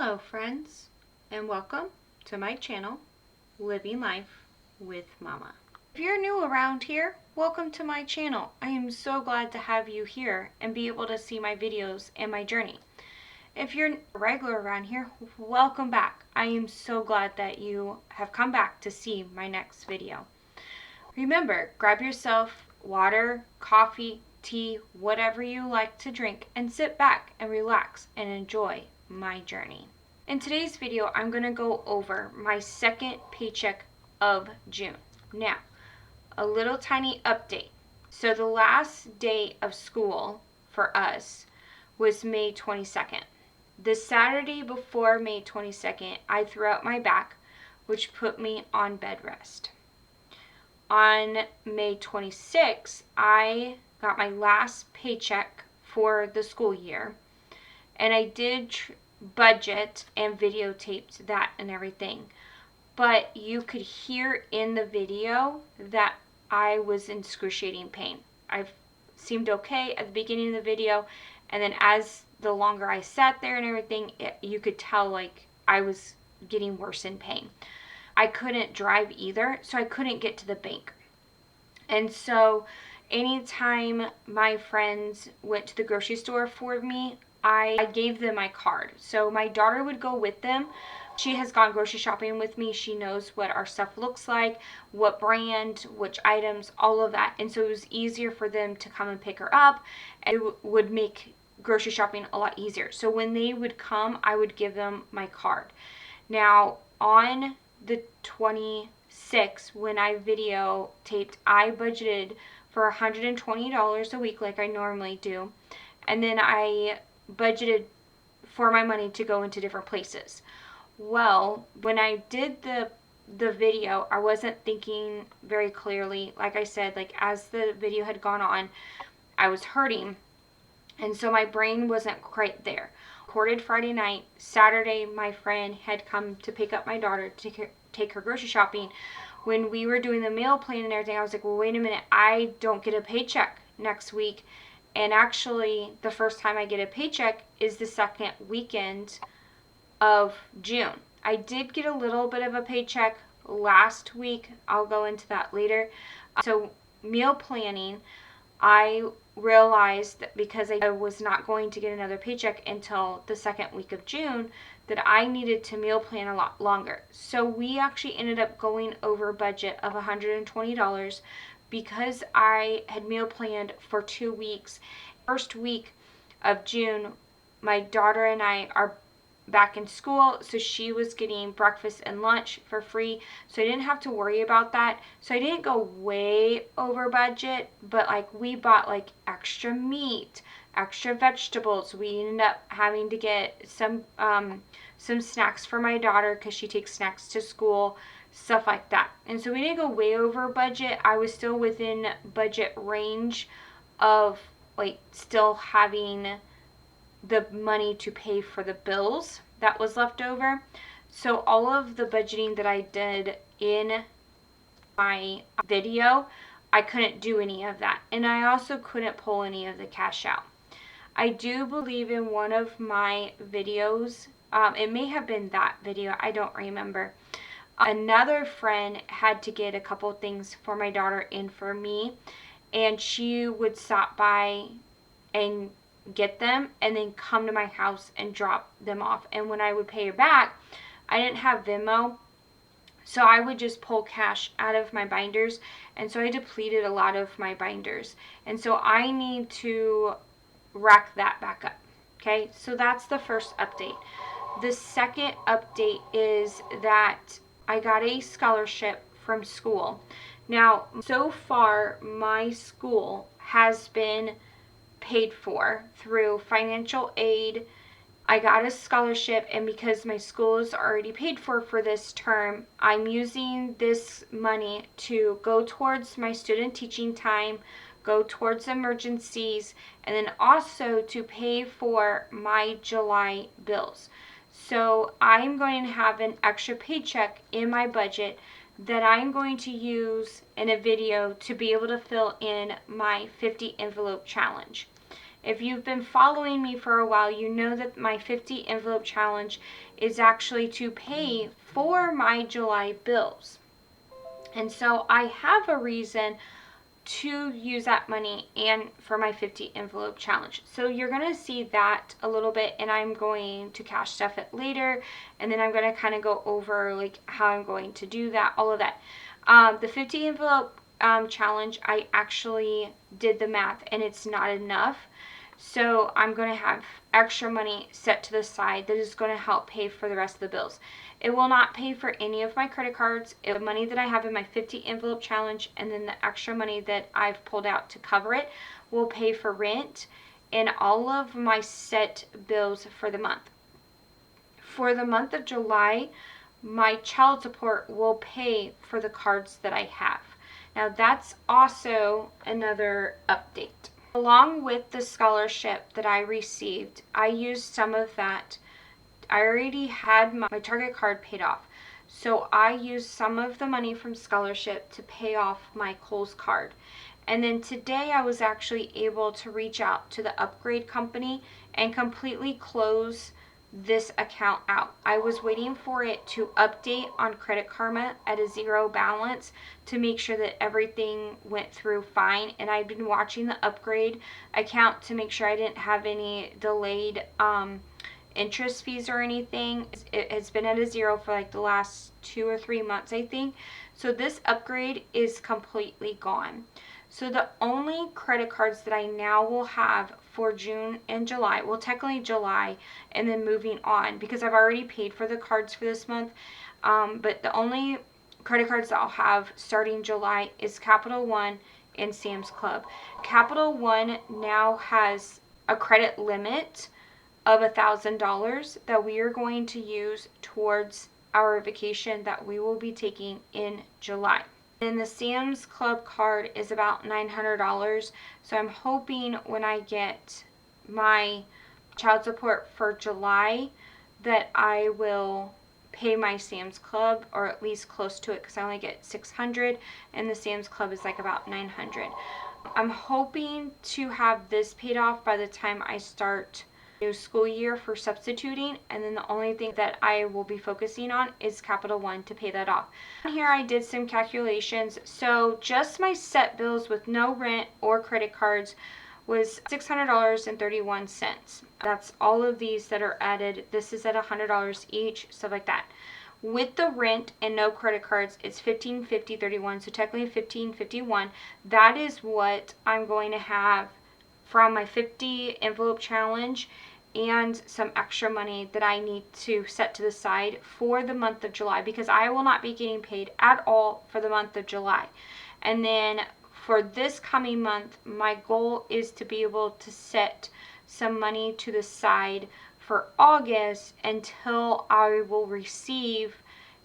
Hello friends, and welcome to my channel, Living Life with Mama. If you're new around here, welcome to my channel. I am so glad to have you here and be able to see my videos and my journey. If you're a regular around here, welcome back. I am so glad that you have come back to see my next video. Remember, grab yourself water, coffee, tea, whatever you like to drink, and sit back and relax and enjoy my journey. In today's video, I'm going to go over my second paycheck of June. Now, a little tiny update. So the last day of school for us was May 22nd. The Saturday before May 22nd, I threw out my back, which put me on bed rest. On May 26th, I got my last paycheck for the school year, and I did budget and videotaped that and everything. But you could hear in the video that I was in excruciating pain. I seemed okay at the beginning of the video, and then as the longer I sat there and everything, you could tell like I was getting worse in pain. I couldn't drive either, so I couldn't get to the bank. And so anytime my friends went to the grocery store for me, I gave them my card. So my daughter would go with them. She has gone grocery shopping with me. She knows what our stuff looks like, what brand, which items, all of that. And so it was easier for them to come and pick her up. And it would make grocery shopping a lot easier. So when they would come, I would give them my card. Now, on the 26th, when I videotaped, I budgeted for $120 a week like I normally do. And then I budgeted for my money to go into different places. Well, when I did the video, I wasn't thinking very clearly. Like I said, like as the video had gone on, I was hurting, and so my brain wasn't quite there. Recorded Friday night. Saturday, my friend had come to pick up my daughter to take her grocery shopping. When we were doing the meal plan and everything, I was like, well, wait a minute, I don't get a paycheck next week. And actually, the first time I get a paycheck is the second weekend of June. I did get a little bit of a paycheck last week. I'll go into that later. So meal planning, I realized that because I was not going to get another paycheck until the second week of June, that I needed to meal plan a lot longer. So we actually ended up going over budget of $120 because I had meal planned for 2 weeks. First week of June, my daughter and I are back in school, so she was getting breakfast and lunch for free, so I didn't have to worry about that. So I didn't go way over budget, but like we bought like extra meat, extra vegetables. We ended up having to get some snacks for my daughter because she takes snacks to school, stuff like that. And so we didn't go way over budget. I was still within budget range of like still having the money to pay for the bills that was left over. So all of the budgeting that I did in my video, I couldn't do any of that. And I also couldn't pull any of the cash out. I do believe in one of my videos, it may have been that video, I don't remember. Another friend had to get a couple things for my daughter and for me, and she would stop by and get them and then come to my house and drop them off. And when I would pay her back, I didn't have Venmo, so I would just pull cash out of my binders, and so I depleted a lot of my binders, and so I need to rack that back up. Okay, so that's the first update. The second update is that I got a scholarship from school. Now, so far my school has been paid for through financial aid. I got a scholarship, and because my school is already paid for this term, I'm using this money to go towards my student teaching time, go towards emergencies, and then also to pay for my July bills. So I'm going to have an extra paycheck in my budget that I'm going to use in a video to be able to fill in my 50 envelope challenge. If you've been following me for a while, you know that my 50 envelope challenge is actually to pay for my July bills. And so I have a reason to use that money and for my 50 envelope challenge. So you're going to see that a little bit, and I'm going to cash stuff it later, and then I'm going to kind of go over like how I'm going to do that, all of that. The 50 envelope challenge, I actually did the math and it's not enough. So I'm going to have extra money set to the side that is going to help pay for the rest of the bills. It will not pay for any of my credit cards. The money that I have in my 50 envelope challenge and then the extra money that I've pulled out to cover it will pay for rent and all of my set bills for the month. For the month of July, my child support will pay for the cards that I have. Now that's also another update. Along with the scholarship that I received, I used some of that. I already had my Target card paid off. So I used some of the money from scholarship to pay off my Kohl's card. And then today I was actually able to reach out to the upgrade company and completely close this account out. I was waiting for it to update on Credit Karma at a zero balance to make sure that everything went through fine, and I've been watching the upgrade account to make sure I didn't have any delayed interest fees or anything. It has been at a zero for like the last 2 or 3 months, I think. So this upgrade is completely gone. So the only credit cards that I now will have for June and July, well technically July and then moving on, because I've already paid for the cards for this month, but the only credit cards that I'll have starting July is Capital One and Sam's Club. Capital One now has a credit limit of $1,000 that we are going to use towards our vacation that we will be taking in July. And the Sam's Club card is about $900. So I'm hoping when I get my child support for July that I will pay my Sam's Club, or at least close to it, because I only get $600 and the Sam's Club is like about $900. I'm hoping to have this paid off by the time I start new school year for substituting, and then the only thing that I will be focusing on is Capital One to pay that off. Here I did some calculations. So just my set bills with no rent or credit cards was $600.31. That's all of these that are added. This is at $100 each, stuff like that. With the rent and no credit cards, it's $1,550.31. So technically $1,551. That is what I'm going to have from my 50 envelope challenge and some extra money that I need to set to the side for the month of July, because I will not be getting paid at all for the month of July. And then for this coming month, my goal is to be able to set some money to the side for August until I will receive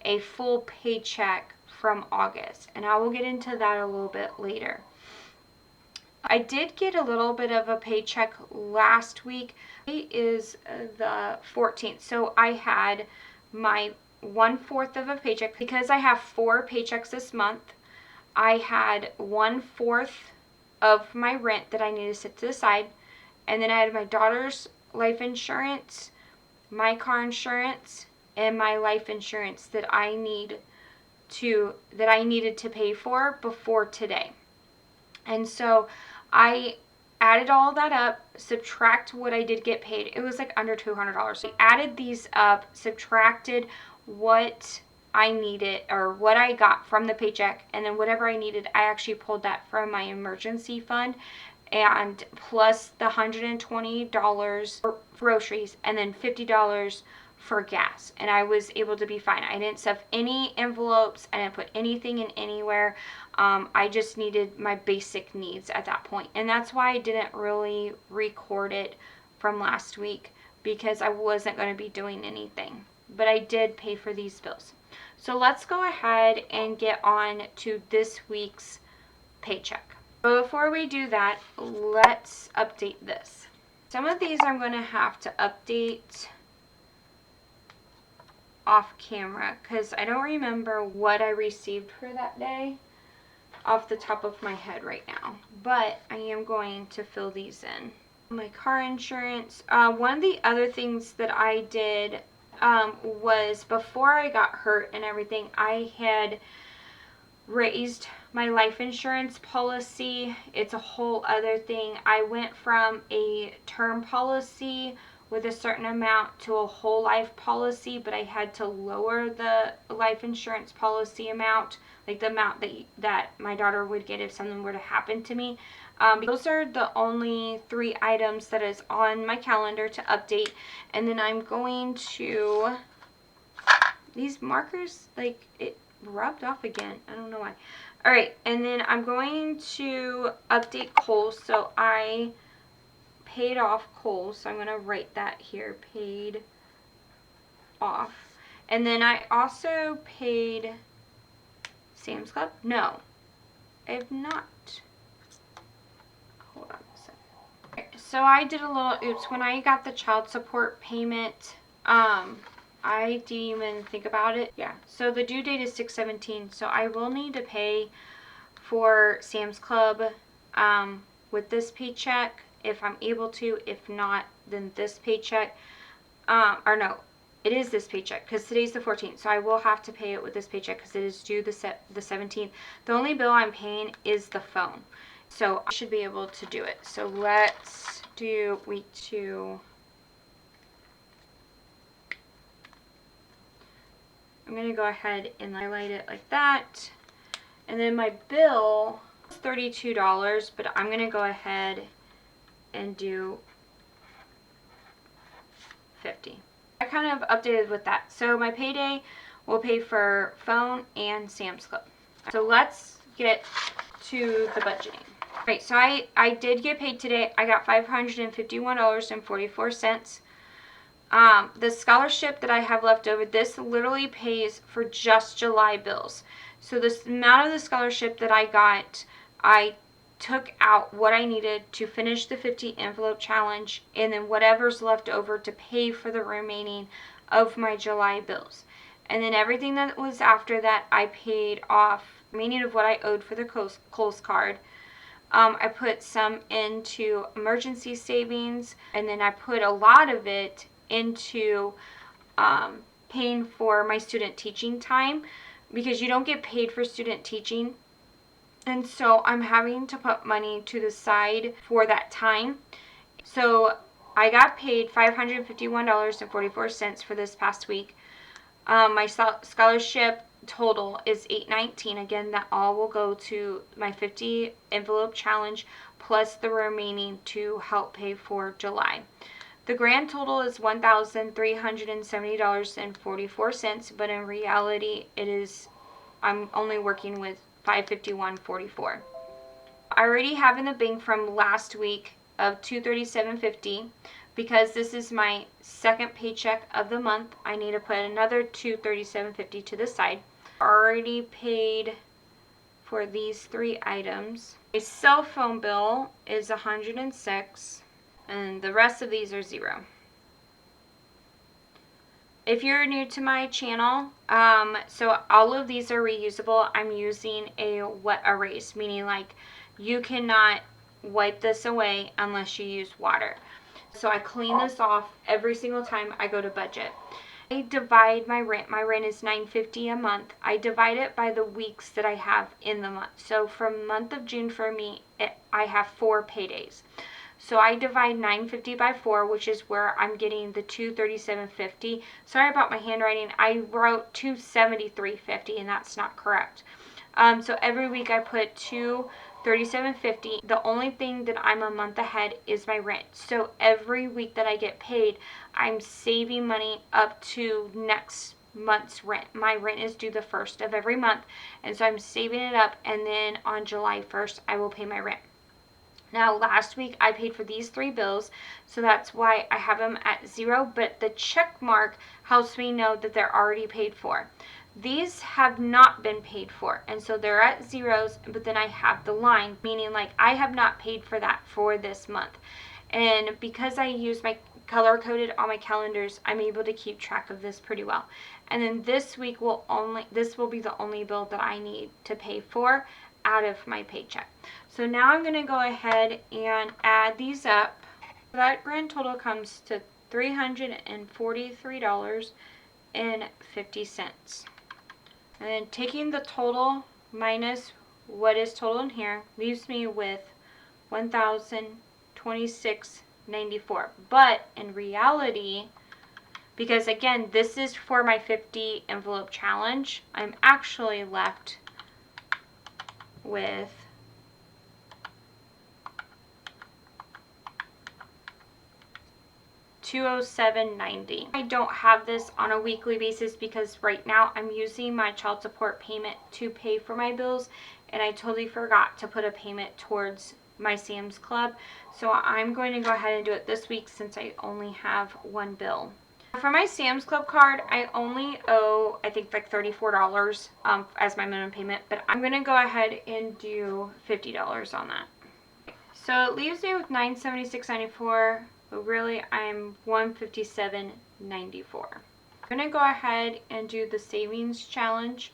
a full paycheck from August. And I will get into that a little bit later. I did get a little bit of a paycheck last week. It is the 14th. So I had my 1/4 of a paycheck. Because I have 4 paychecks this month, I had 1/4 of my rent that I need to set to the side. And then I had my daughter's life insurance, my car insurance, and my life insurance that I needed to pay for before today. And so I added all that up, subtract what I did get paid. It was like under $200. I added these up, subtracted what I needed or what I got from the paycheck, and then whatever I needed, I actually pulled that from my emergency fund, and plus the $120 for groceries and then $50 for gas, and I was able to be fine. I didn't stuff any envelopes, I didn't put anything in anywhere. I just needed my basic needs at that point, and that's why I didn't really record it from last week, because I wasn't going to be doing anything, but I did pay for these bills. So let's go ahead and get on to this week's paycheck. But before we do that, let's update this. Some of these I'm going to have to update off camera because I don't remember what I received for that day off the top of my head right now, but I am going to fill these in. My car insurance. One of the other things that I did was before I got hurt and everything, I had raised my life insurance policy. It's a whole other thing. I went from a term policy with a certain amount to a whole life policy, but I had to lower the life insurance policy amount, like the amount that my daughter would get if something were to happen to me. Those are the only 3 items that is on my calendar to update. And then I'm going to, these markers, like, it rubbed off again. I don't know why. All right, and then I'm going to update Kohl's. So I paid off Kohl's, so I'm going to write that here, paid off. And then I also paid Sam's Club. No, I have not. Hold on a second. Okay, so I did a little oops. When I got the child support payment, I didn't even think about it. Yeah, so the due date is 6/17, so I will need to pay for Sam's Club with this paycheck if I'm able to. If not, then this paycheck, or no, it is this paycheck because today's the 14th, so I will have to pay it with this paycheck because it is due the 17th. The only bill I'm paying is the phone, so I should be able to do it. So let's do week 2. I'm going to go ahead and highlight it like that. And then my bill is $32, but I'm going to go ahead and do 50. I kind of updated with that. So my payday will pay for phone and Sam's Club. So let's get to the budgeting. All right, so I did get paid today. I got $551.44. The scholarship that I have left over, this literally pays for just July bills. So this amount of the scholarship that I got, I took out what I needed to finish the 50 envelope challenge, and then whatever's left over to pay for the remaining of my July bills. And then everything that was after that, I paid off the remaining of what I owed for the Kohl's card. I put some into emergency savings, and then I put a lot of it into paying for my student teaching time, because you don't get paid for student teaching, and so I'm having to put money to the side for that time. So I got paid $551.44 for this past week. My scholarship total is $819. Again, that all will go to my 50 envelope challenge plus the remaining to help pay for July. The grand total is $1,370.44, but in reality, I'm only working with $551.44. I already have in the bank from last week of $237.50. Because this is my second paycheck of the month, I need to put another $237.50 to the side. Already paid for these 3 items. My cell phone bill is $106. And the rest of these are 0. If you're new to my channel, so all of these are reusable. I'm using a wet erase, meaning like you cannot wipe this away unless you use water. So I clean this off every single time I go to budget. I divide my rent. My rent is $950 a month. I divide it by the weeks that I have in the month. So for the month of June for me, I have 4 paydays. So I divide $950 by 4, which is where I'm getting the $237.50. Sorry about my handwriting. I wrote $273.50, and that's not correct. So every week I put $237.50. The only thing that I'm a month ahead is my rent. So every week that I get paid, I'm saving money up to next month's rent. My rent is due the 1st of every month, and so I'm saving it up, and then on July 1st I will pay my rent. Now, last week I paid for these 3 bills, so that's why I have them at 0, but the check mark helps me know that they're already paid for. These have not been paid for, and so they're at 0s, but then I have the line, meaning like I have not paid for that for this month. And because I use my color-coded on my calendars, I'm able to keep track of this pretty well. And then this week this will be the only bill that I need to pay for out of my paycheck. So now I'm going to go ahead and add these up. That grand total comes to $343.50. And then taking the total minus what is total in here leaves me with $1,026.94. But in reality, because again, this is for my 50 envelope challenge, I'm actually left with $207.90. I don't have this on a weekly basis because right now I'm using my child support payment to pay for my bills, and I totally forgot to put a payment towards my Sam's Club. So I'm going to go ahead and do it this week since I only have one bill. For my Sam's Club card, I only owe, I think, like $34 as my minimum payment, but I'm going to go ahead and do $50 on that. So it leaves me with $976.94, but really I'm $157.94. I'm going to go ahead and do the savings challenge,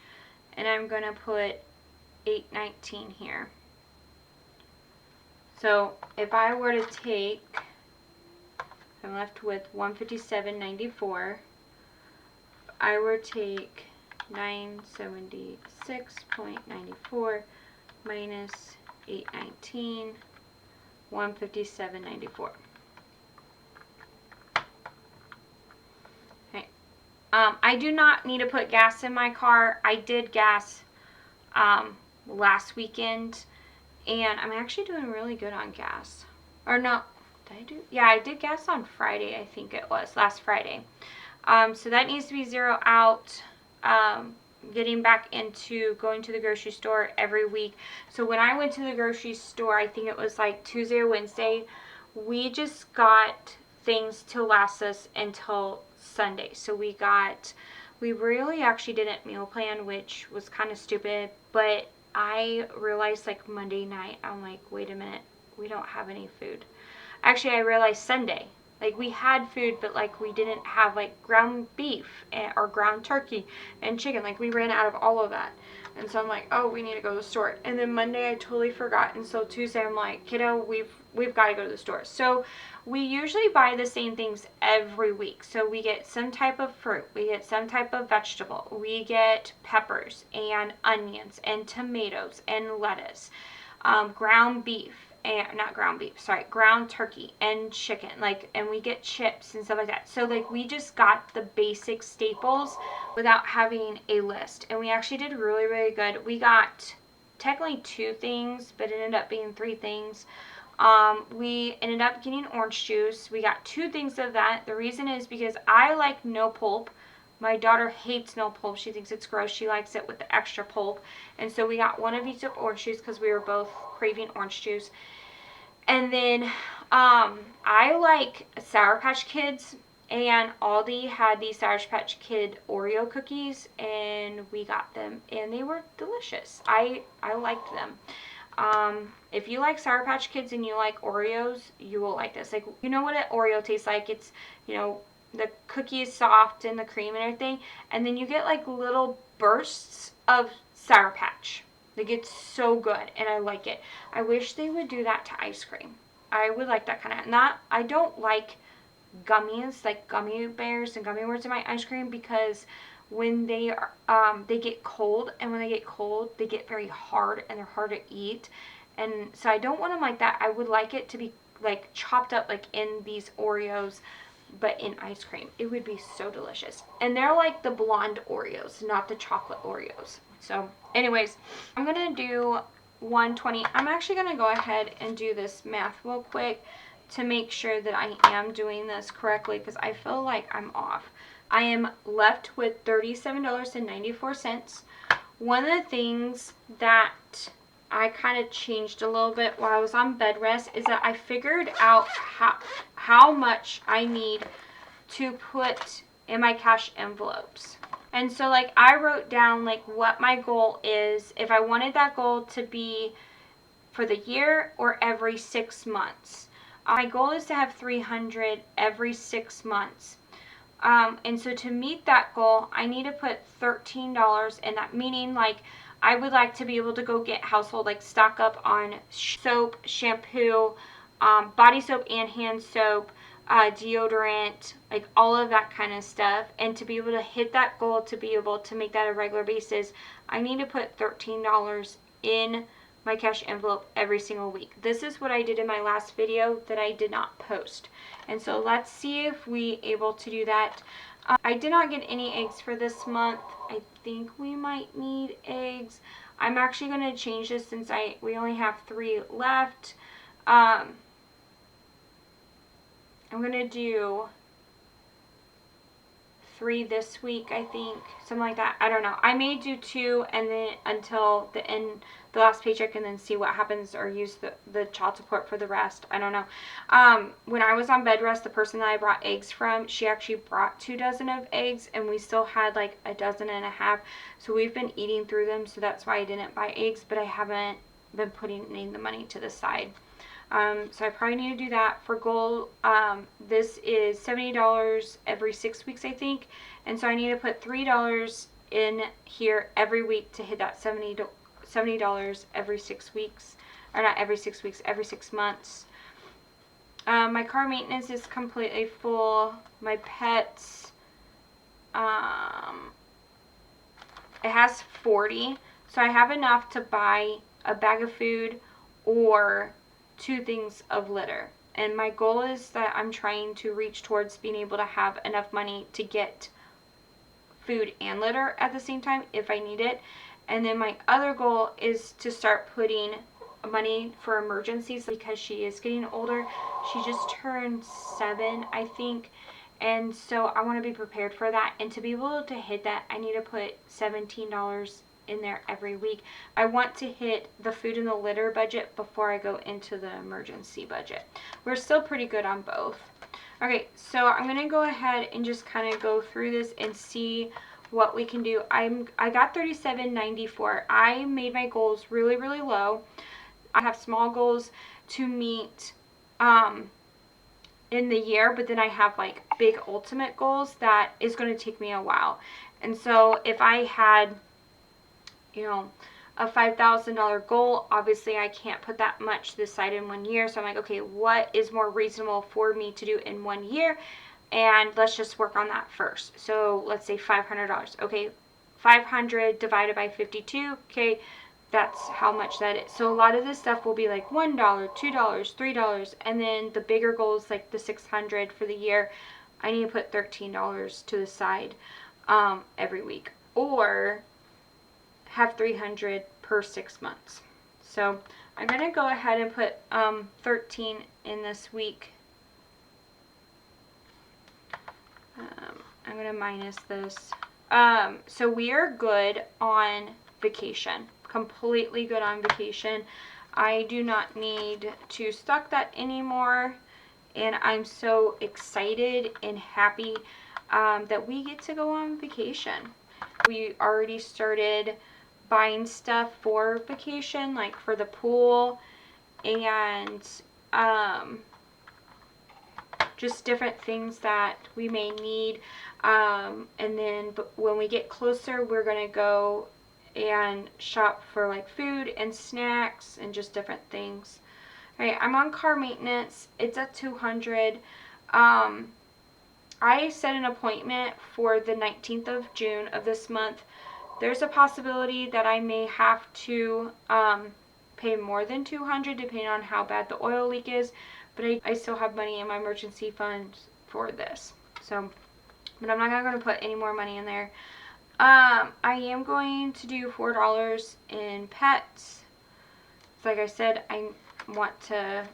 and I'm going to put $819 here. So if I were to take, I'm left with $157.94. If I were to take 976.94 minus 819, $157.94. Okay. I do not need to put gas in my car. I did gas last weekend, and I'm actually doing really good on gas. Or no, did I do? Yeah, I did gas on Friday, I think it was, last Friday. So that needs to be zero out. Getting back into going to the grocery store every week. So when I went to the grocery store, I think it was like Tuesday or Wednesday, we just got things to last us until Sunday. So we really actually didn't meal plan, which was kind of stupid, but I realized like Monday night, I'm like, wait a minute, we don't have any food. Actually, I realized Sunday, like we had food, but like we didn't have like ground beef or ground turkey and chicken. Like we ran out of all of that. And so I'm like, oh, we need to go to the store. And then Monday I totally forgot. And so Tuesday I'm like, kiddo, we've got to go to the store. So we usually buy the same things every week. So we get some type of fruit, we get some type of vegetable, we get peppers and onions and tomatoes and lettuce, ground beef. And not ground beef, sorry, ground turkey and chicken, like, and we get chips and stuff like that. So like we just got the basic staples without having a list, and we actually did really, really good. We got technically 2 things, but it ended up being 3 things. We ended up getting orange juice. We got 2 things of that. The reason is because I like no pulp. My daughter hates no pulp. She thinks it's gross. She likes it with the extra pulp. And so we got 1 of each of orange juice because we were both craving orange juice. And then I like Sour Patch Kids, and Aldi had these Sour Patch Kid Oreo cookies, and we got them, and they were delicious. I liked them. If you like Sour Patch Kids and you like Oreos, you will like this. Like, you know what an Oreo tastes like? It's, you know, the cookie is soft and the cream and everything, and then you get like little bursts of Sour Patch. Like, it's so good, and I like it. I wish they would do that to ice cream. I would like that kind of, I don't like gummies, like gummy bears and gummy worms in my ice cream, because when they are, they get cold, and when they get cold, they get very hard, and they're hard to eat. And so I don't want them like that. I would like it to be like chopped up like in these Oreos, but in ice cream. It would be so delicious. And they're like the blonde Oreos, not the chocolate Oreos. So anyways, I'm gonna do 120. I'm actually gonna go ahead and do this math real quick to make sure that I am doing this correctly, because I feel like I'm off. I am left with $37.94. One of the things that I kind of changed a little bit while I was on bed rest is that I figured out how much I need to put in my cash envelopes. And so like I wrote down like what my goal is, if I wanted that goal to be for the year or every 6 months. My goal is to have 300 every 6 months. And so to meet that goal, I need to put $13 in that, meaning like I would like to be able to go get household, like stock up on soap, shampoo, body soap and hand soap, deodorant, like all of that kind of stuff. And to be able to hit that goal, to be able to make that a regular basis, I need to put $13 in my cash envelope every single week. This is what I did in my last video that I did not post. And so let's see if we able to do that. I did not get any eggs for this month. I think we might need eggs. I'm actually going to change this since we only have 3 left. I'm going to do 3 this week, I think, something like that. I don't know. I may do 2 and then until the end, the last paycheck, and then see what happens, or use the child support for the rest. I don't know. When I was on bed rest, the person that I brought eggs from, she actually brought 2 dozen of eggs, and we still had like a dozen and a half. So we've been eating through them, so that's why I didn't buy eggs, but I haven't been putting the money to the side. So I probably need to do that. For goal, this is $70 every 6 weeks, I think. And so I need to put $3 in here every week to hit that $70 every 6 weeks. Or not every 6 weeks, every 6 months. My car maintenance is completely full. My pets, it has 40. So I have enough to buy a bag of food or 2 things of litter. And my goal is that I'm trying to reach towards being able to have enough money to get food and litter at the same time if I need it. And then my other goal is to start putting money for emergencies, because she is getting older. She just turned 7, I think. And so I want to be prepared for that. And to be able to hit that, I need to put $17 in there every week. I want to hit the food and the litter budget before I go into the emergency budget. We're still pretty good on both. Okay, so I'm going to go ahead and just kind of go through this and see what we can do. I got $37.94. I made my goals really, really low. I have small goals to meet in the year, but then I have like big ultimate goals that is going to take me a while. And so if I had, you know, a $5,000 goal, obviously I can't put that much to the side in 1 year. So I'm like, okay, what is more reasonable for me to do in 1 year? And let's just work on that first. So let's say $500. Okay, 500 divided by 52. Okay, that's how much that is. So a lot of this stuff will be like $1, $2, $3, and then the bigger goals like the 600 for the year, I need to put $13 to the side every week, or have 300 per 6 months. So I'm going to go ahead and put 13 in this week. I'm going to minus this. So we are good on vacation. Completely good on vacation. I do not need to stock that anymore. And I'm so excited and happy that we get to go on vacation. We already started buying stuff for vacation, like for the pool and just different things that we may need. And then when we get closer, we're going to go and shop for like food and snacks and just different things. All right, I'm on car maintenance. It's at 200. I set an appointment for the 19th of June of this month. There's a possibility that I may have to pay more than 200 depending on how bad the oil leak is, but I still have money in my emergency fund for this. So, but I'm not going to put any more money in there. I am going to do $4 in pets. Like I said, I want to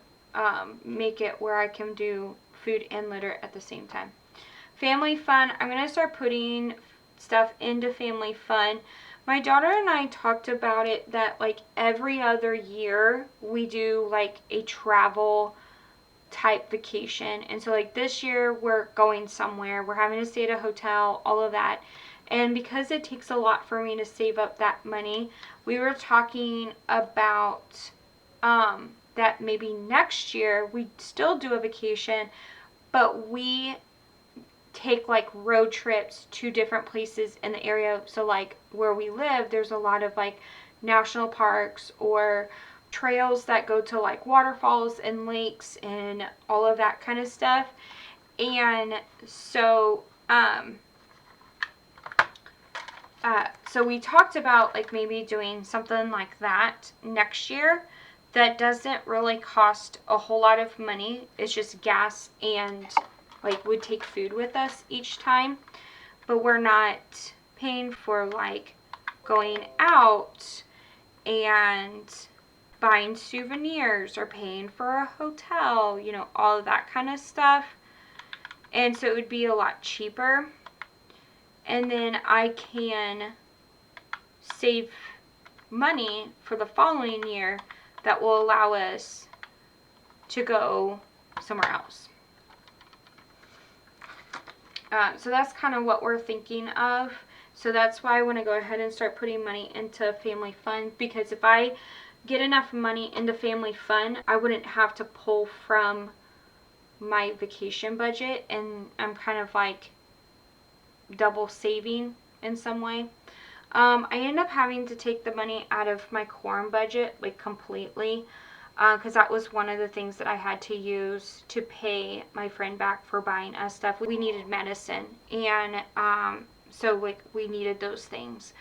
make it where I can do food and litter at the same time. Family fun, I'm going to start putting stuff into family fun. My daughter and I talked about it that like every other year we do like a travel type vacation. And so like this year we're going somewhere. We're having to stay at a hotel, all of that. And because it takes a lot for me to save up that money, we were talking about that maybe next year we still do a vacation, but we take like road trips to different places in the area. So like where we live, there's a lot of like national parks or trails that go to like waterfalls and lakes and all of that kind of stuff. And so so we talked about like maybe doing something like that next year that doesn't really cost a whole lot of money. It's just gas, and like would take food with us each time, but we're not paying for like going out and buying souvenirs or paying for a hotel, you know, all of that kind of stuff. And so it would be a lot cheaper. And then I can save money for the following year that will allow us to go somewhere else. So that's kind of what we're thinking of. So that's why I want to go ahead and start putting money into family fund, because if I get enough money into family fund, I wouldn't have to pull from my vacation budget, and I'm kind of like double saving in some way. I end up having to take the money out of my quorum budget like completely, because that was one of the things that I had to use to pay my friend back for buying us stuff. We needed medicine, and so like we needed those things.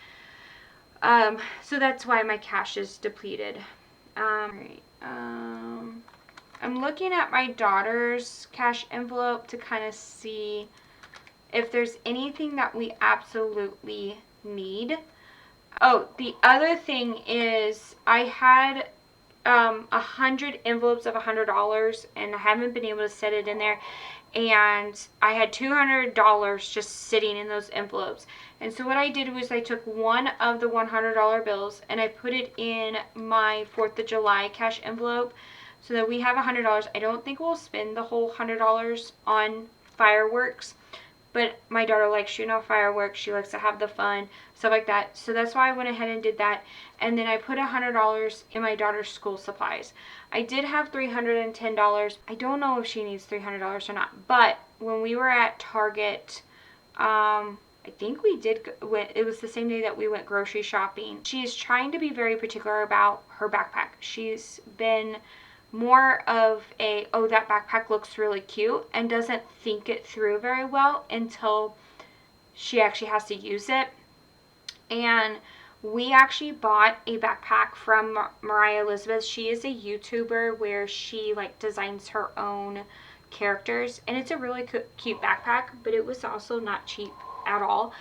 So that's why my cash is depleted. Right. I'm looking at my daughter's cash envelope to kind of see if there's anything that we absolutely need. Oh, the other thing is I had 100 envelopes of $100, and I haven't been able to set it in there, and I had $200 just sitting in those envelopes. And so what I did was I took one of the $100 bills and I put it in my 4th of July cash envelope, so that we have $100. I don't think we'll spend the whole $100 on fireworks, but my daughter likes shooting off fireworks. She likes to have the fun, stuff like that. So that's why I went ahead and did that. And then I put $100 in my daughter's school supplies. I did have $310. I don't know if she needs $300 or not. But when we were at Target, I think we did, it was the same day that we went grocery shopping. She's trying to be very particular about her backpack. She's been more of a, oh, that backpack looks really cute, and doesn't think it through very well until she actually has to use it. And we actually bought a backpack from Mariah Elizabeth. She is a YouTuber where she like designs her own characters, and it's a really cute backpack, but it was also not cheap at all.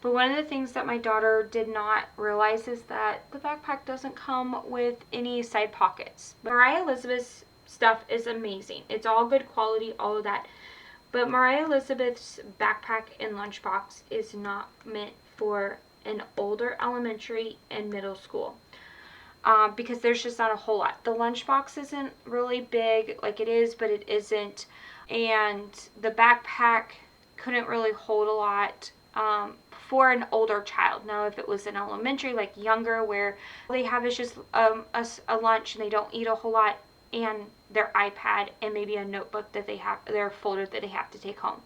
But one of the things that my daughter did not realize is that the backpack doesn't come with any side pockets. Mariah Elizabeth's stuff is amazing. It's all good quality, all of that. But Mariah Elizabeth's backpack and lunchbox is not meant for an older elementary and middle school. Because there's just not a whole lot. The lunchbox isn't really big, like it is, but it isn't. And the backpack couldn't really hold a lot for an older child. Now, if it was an elementary, like younger, where all they have is just a lunch and they don't eat a whole lot, and their iPad and maybe a notebook that they have, their folder that they have to take home.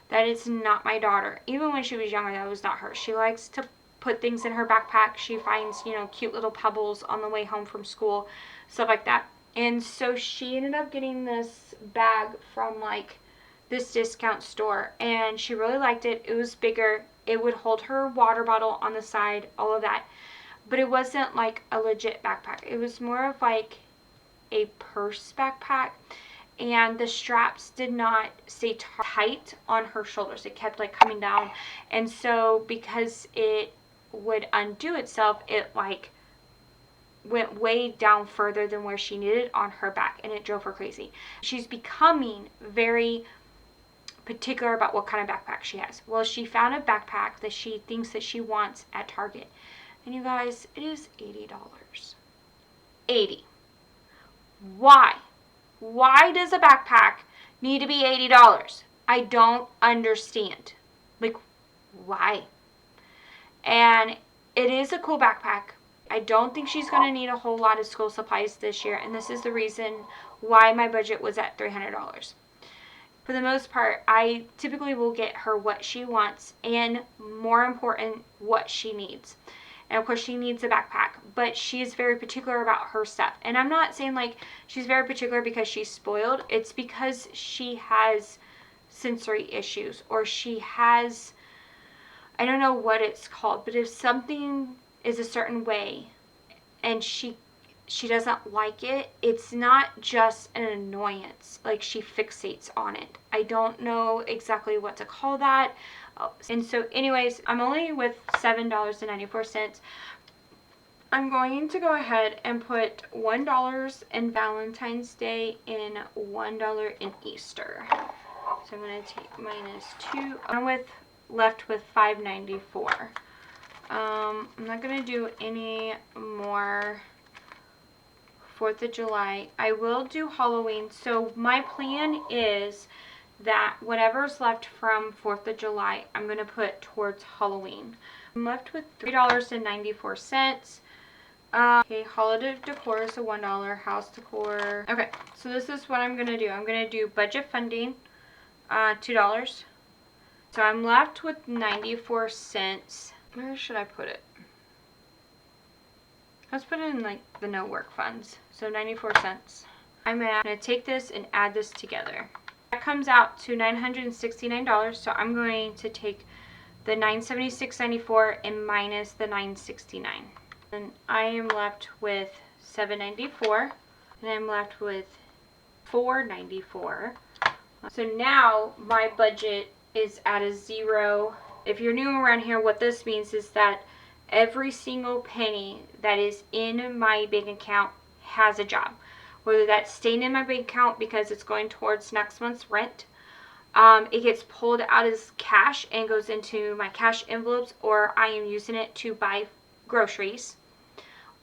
That is not my daughter. Even when she was younger, that was not her. She likes to put things in her backpack. She finds, you know, cute little pebbles on the way home from school, stuff like that. And so she ended up getting this bag from like this discount store, and she really liked it. It was bigger. It would hold her water bottle on the side, all of that. But it wasn't like a legit backpack. It was more of like a purse backpack, and the straps did not stay tight on her shoulders. It kept like coming down, and so because it would undo itself, it like went way down further than where she needed on her back, and it drove her crazy. She's becoming very particular about what kind of backpack she has. Well, she found a backpack that she thinks that she wants at Target, and you guys, it is $80. $80. Why does a backpack need to be $80? I don't understand. Like, why? And it is a cool backpack. I don't think she's going to need a whole lot of school supplies this year, and this is the reason why my budget was at $300. For the most part, I typically will get her what she wants, and more important, what she needs. And of course she needs a backpack, but she is very particular about her stuff. And I'm not saying like she's very particular because she's spoiled. It's because she has sensory issues, or she has, I don't know what it's called, but if something is a certain way and she doesn't like it, it's not just an annoyance. Like, she fixates on it. I don't know exactly what to call that. And so anyways, I'm only with $7.94. I'm going to go ahead and put $1 in Valentine's Day and $1 in Easter. So I'm going to take -2. I'm left with $5.94. I'm not going to do any more 4th of July. I will do Halloween. So my plan is that whatever's left from 4th of July, I'm going to put towards Halloween. I'm left with $3.94. Okay, holiday decor is a $1. House decor. Okay, so this is what I'm going to do. I'm going to do budget funding, $2. So I'm left with 94 cents. Where should I put it? Let's put it in like the no work funds. So 94 cents. I'm going to take this and add this together. That comes out to $969. So I'm going to take the $976.94 and minus the $969. And I am left with $7.94. And I'm left with $4.94. So now my budget is at a zero. If you're new around here, what this means is that every single penny that is in my bank account has a job. Whether that's staying in my bank account because it's going towards next month's rent, it gets pulled out as cash and goes into my cash envelopes, or I am using it to buy groceries,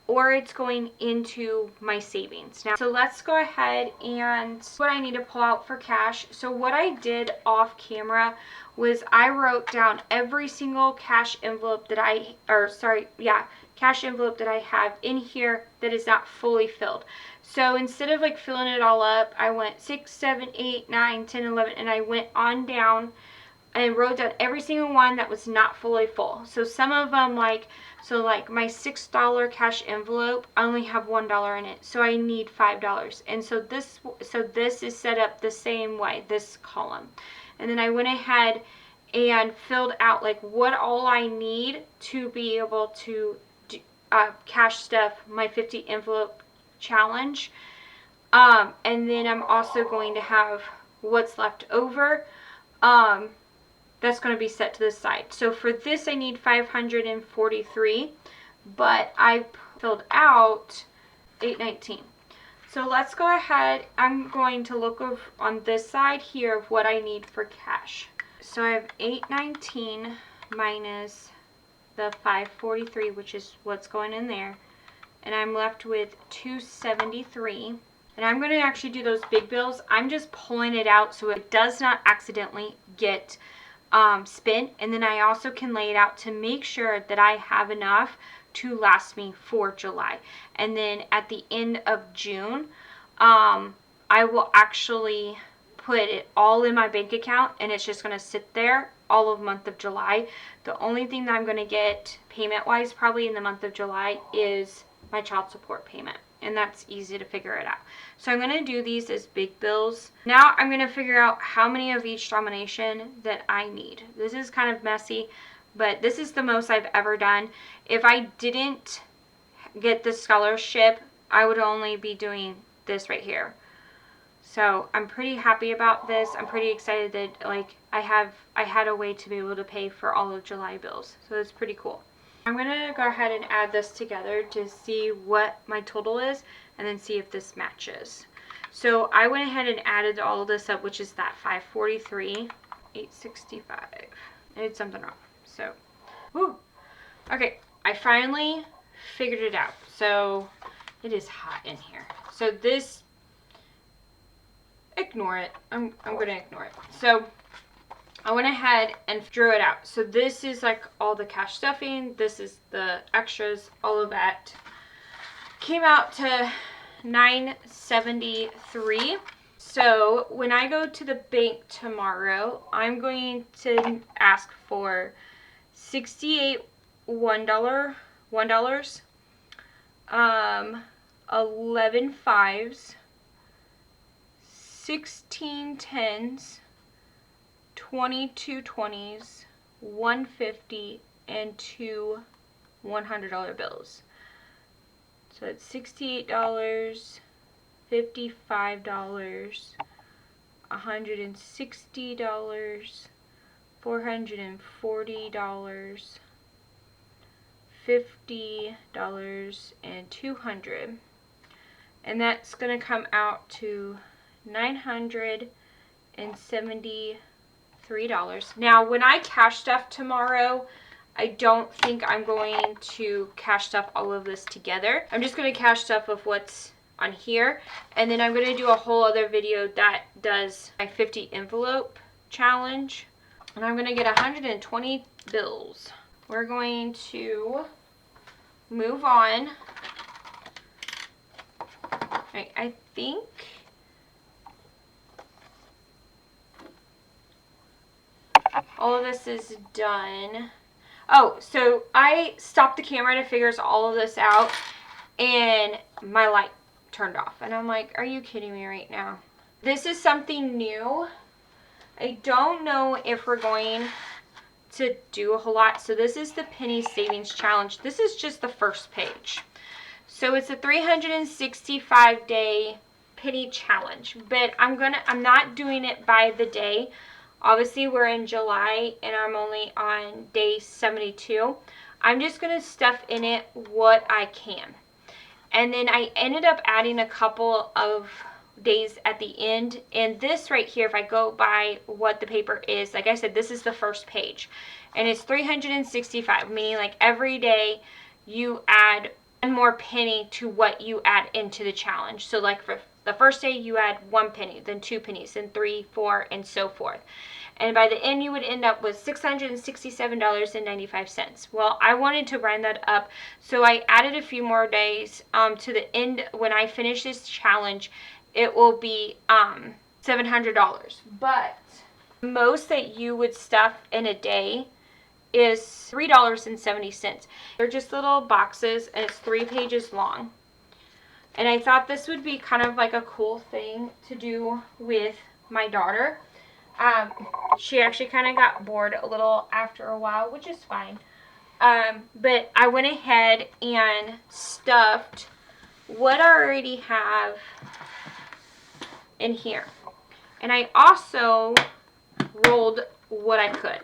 or it's going into my savings. Now, so let's go ahead and what I need to pull out for cash. So what I did off camera was I wrote down every single cash envelope that cash envelope that I have in here that is not fully filled. So instead of like filling it all up, I went 6, 7, 8, 9, 10, 11, and I went on down and wrote down every single one that was not fully full. So some of them, like my $6 cash envelope, I only have $1 in it, so I need $5. And so this is set up the same way, this column. And then I went ahead and filled out like what all I need to be able to do, cash stuff my 50 envelope challenge. And then I'm also going to have what's left over. That's going to be set to the side. So for this I need 543, but I filled out 819. So let's go ahead. I'm going to look over on this side here of what I need for cash. So I have 819 minus the 543, which is what's going in there, and I'm left with 273. And I'm going to actually do those big bills. I'm just pulling it out so it does not accidentally get spent, and then I also can lay it out to make sure that I have enough to last me for July. And then at the end of June, I will actually put it all in my bank account, and it's just going to sit there all of the month of July. The only thing that I'm going to get payment wise probably in the month of July is my child support payment. And that's easy to figure it out. So I'm going to do these as big bills. Now I'm going to figure out how many of each denomination that I need. This is kind of messy, but this is the most I've ever done. If I didn't get the scholarship, I would only be doing this right here. So I'm pretty happy about this. I'm pretty excited that like I had a way to be able to pay for all of July bills. So it's pretty cool. I'm going to go ahead and add this together to see what my total is and then see if this matches. So I went ahead and added all of this up, which is that 543, 865. I did something wrong. So, whoo. Okay, I finally figured it out. So it is hot in here. So this, ignore it. I'm going to ignore it. So I went ahead and drew it out. So this is like all the cash stuffing. This is the extras, all of that. Came out to $973. So when I go to the bank tomorrow, I'm going to ask for $68 $1 $1, 11 fives, 16 tens, 22 20s, 150, and 2 $100 bills. So it's $68, $55, $160, $440, $50, and $200. And that's going to come out to $973. Now, when I cash stuff tomorrow, I don't think I'm going to cash stuff all of this together. I'm just going to cash stuff of what's on here, and then I'm going to do a whole other video that does my 50 envelope challenge, and I'm going to get 120 bills. We're going to move on. Right, I think all of this is done. Oh, so I stopped the camera to figure all of this out, and my light turned off. And I'm like, are you kidding me right now? This is something new. I don't know if we're going to do a whole lot. So this is the penny savings challenge. This is just the first page. So it's a 365-day penny challenge, but I'm not doing it by the day. Obviously, we're in July, and I'm only on day 72. I'm just going to stuff in it what I can. And then I ended up adding a couple of days at the end. And this right here, if I go by what the paper is, like I said, this is the first page. And it's 365, meaning like every day you add one more penny to what you add into the challenge. So like for the first day you add 1 penny, then 2 pennies, then 3, 4, and so forth. And by the end you would end up with $667.95. Well, I wanted to round that up, so I added a few more days to the end. When I finish this challenge, it will be $700. But most that you would stuff in a day is $3.70. They're just little boxes, and it's 3 pages long. And I thought this would be kind of like a cool thing to do with my daughter. She actually kind of got bored a little after a while, which is fine. But I went ahead and stuffed what I already have in here. And I also rolled what I could.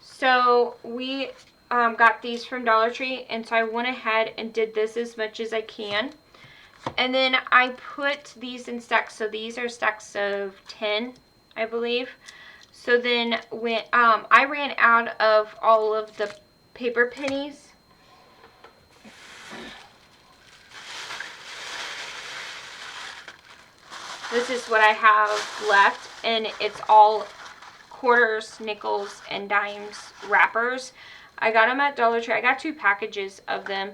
So we got these from Dollar Tree, and so I went ahead and did this as much as I can. And then I put these in stacks. So these are stacks of 10, I believe. So then when I ran out of all of the paper pennies, this is what I have left, and it's all quarters, nickels, and dimes wrappers. I got them at Dollar Tree. I got 2 packages of them,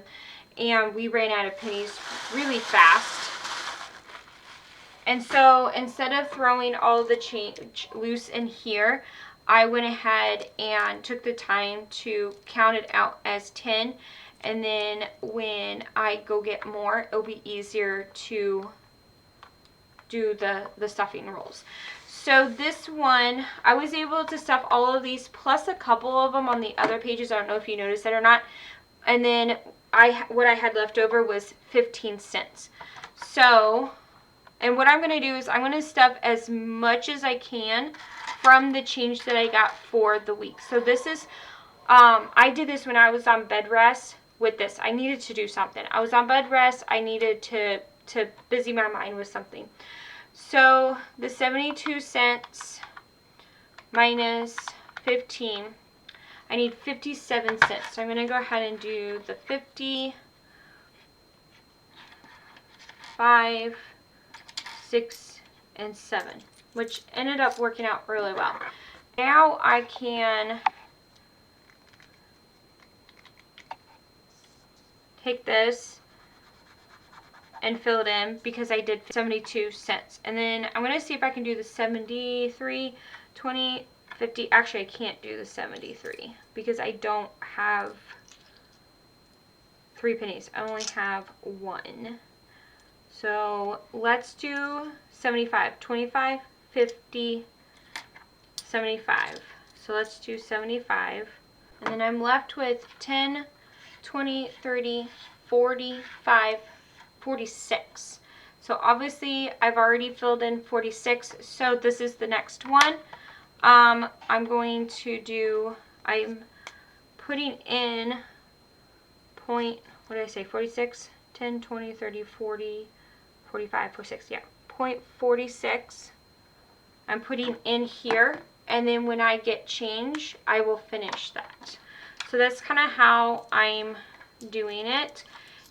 and we ran out of pennies really fast. And so instead of throwing all the change loose in here, I went ahead and took the time to count it out as 10. And then when I go get more, it'll be easier to do the stuffing rolls. So this one, I was able to stuff all of these plus a couple of them on the other pages. I don't know if you noticed that or not. And then what I had left over was 15 cents. So, and what I'm going to do is I'm going to stuff as much as I can from the change that I got for the week. So this is, I did this when I was on bed rest with this. I needed to do something. I was on bed rest. I needed to busy my mind with something. So the 72 cents minus 15, I need 57 cents. So I'm going to go ahead and do the 50, 5, 6, and 7, which ended up working out really well. Now I can take this and fill it in because I did 72 cents. And then I'm going to see if I can do the 73, 20, 50. Actually, I can't do the 73 because I don't have 3 pennies. I only have 1. So let's do 75. 25, 50, 75. So let's do 75. And then I'm left with 10, 20, 30, 45, 46. So obviously I've already filled in 46. So this is the next one. I'm going to do, I'm putting in point, what did I say, 46? 10, 20, 30, 40, 45, 46, yeah, point 46. I'm putting in here, and then when I get change, I will finish that. So that's kind of how I'm doing it.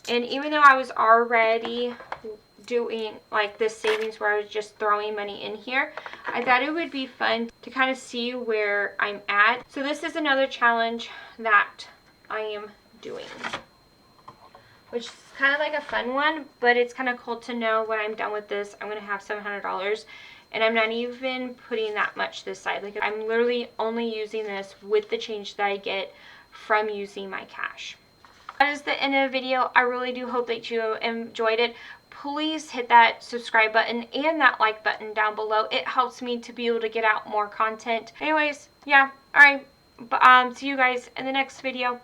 And even though I was already doing like this savings where I was just throwing money in here, I thought it would be fun to kind of see where I'm at. So this is another challenge that I am doing, which is kind of like a fun one, but it's kind of cool to know when I'm done with this, I'm going to have $700, and I'm not even putting that much this side. Like, I'm literally only using this with the change that I get from using my cash. That is the end of the video. I really do hope that you enjoyed it. Please hit that subscribe button and that like button down below. It helps me to be able to get out more content. Anyways, yeah, all right. See you guys in the next video.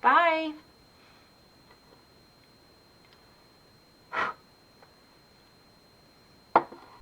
Bye.